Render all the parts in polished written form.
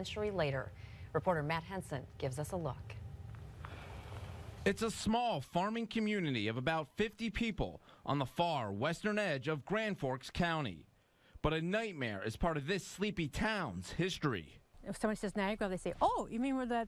century later. Reporter Matt Henson gives us a look. It's a small farming community of about 50 people on the far western edge of Grand Forks County. But a nightmare is part of this sleepy town's history. If somebody says Niagara, they say, oh, you mean where that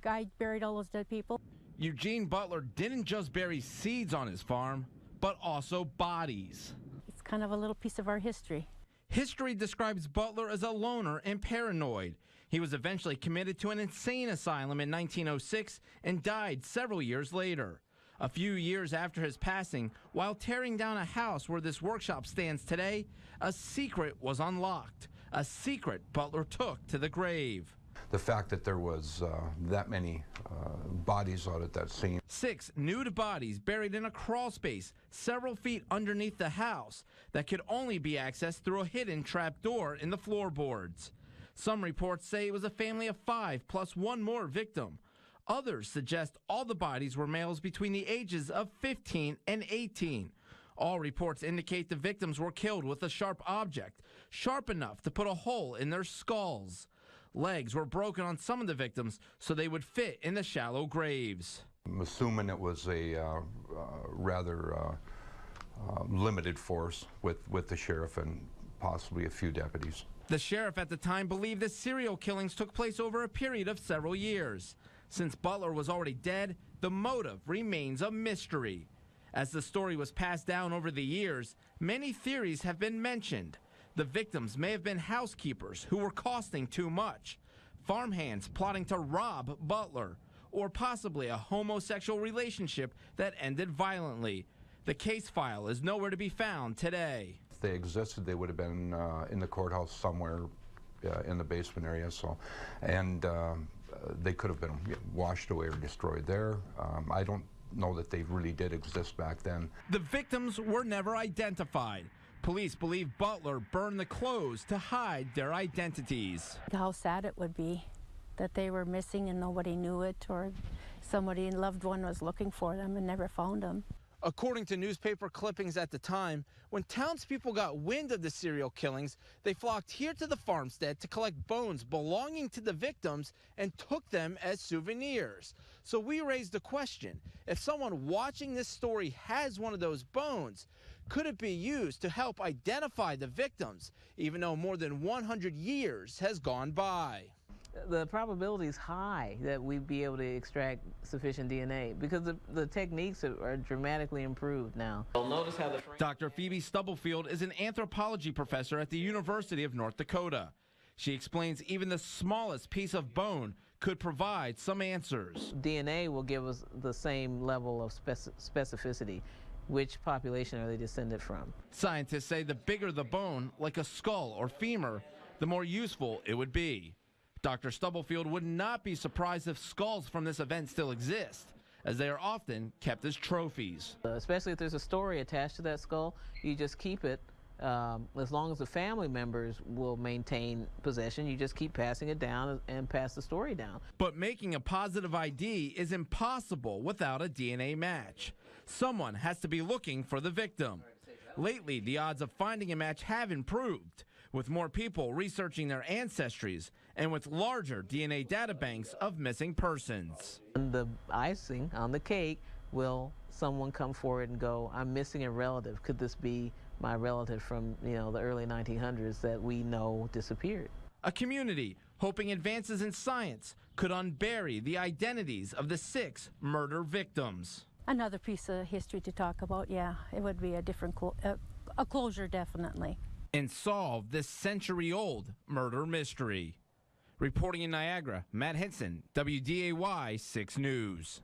guy buried all those dead people? Eugene Butler didn't just bury seeds on his farm, but also bodies. It's kind of a little piece of our history. History describes Butler as a loner and paranoid. He was eventually committed to an insane asylum in 1906 and died several years later. A few years after his passing, while tearing down a house where this workshop stands today, a secret was unlocked. A secret Butler took to the grave. The fact that there was that many bodies out at that scene. 6 nude bodies buried in a crawl space several feet underneath the house that could only be accessed through a hidden trap door in the floorboards. Some reports say it was a family of 5 plus one more victim. Others suggest all the bodies were males between the ages of 15 and 18. All reports indicate the victims were killed with a sharp object, sharp enough to put a hole in their skulls. Legs were broken on some of the victims so they would fit in the shallow graves. I'm assuming it was a rather limited force with the sheriff and possibly a few deputies. The sheriff at the time believed the serial killings took place over a period of several years. Since Butler was already dead, the motive remains a mystery. As the story was passed down over the years, many theories have been mentioned. The victims may have been housekeepers who were costing too much, farmhands plotting to rob Butler, or possibly a homosexual relationship that ended violently. The case file is nowhere to be found today. If they existed, they would have been in the courthouse somewhere in the basement area. And they could have been washed away or destroyed there. I don't know that they really did exist back then. The victims were never identified. Police believe Butler burned the clothes to hide their identities. How sad it would be that they were missing and nobody knew it, or somebody, a loved one, was looking for them and never found them. According to newspaper clippings at the time, when townspeople got wind of the serial killings, they flocked here to the farmstead to collect bones belonging to the victims and took them as souvenirs. So we raised the question, if someone watching this story has one of those bones, could it be used to help identify the victims, even though more than 100 years has gone by? The probability is high that we'd be able to extract sufficient DNA because the techniques are dramatically improved now. Notice how Dr. Phoebe Stubblefield is an anthropology professor at the University of North Dakota. She explains even the smallest piece of bone could provide some answers. DNA will give us the same level of specificity. Which population are they descended from? Scientists say the bigger the bone, like a skull or femur, the more useful it would be. Dr. Stubblefield would not be surprised if skulls from this event still exist, as they are often kept as trophies. Especially if there's a story attached to that skull, you just keep it. As long as the family members will maintain possession, you just keep passing it down and pass the story down. But making a positive ID is impossible without a DNA match. Someone has to be looking for the victim. Lately, the odds of finding a match have improved, with more people researching their ancestries and with larger DNA databanks of missing persons. And the icing on the cake, will someone come forward and go, I'm missing a relative. Could this be my relative from, the early 1900s that we know disappeared? A community hoping advances in science could unbury the identities of the 6 murder victims. Another piece of history to talk about, yeah. It would be a different a closure, definitely. And solve this century-old murder mystery. Reporting in Niagara, Matt Henson, WDAY 6 News.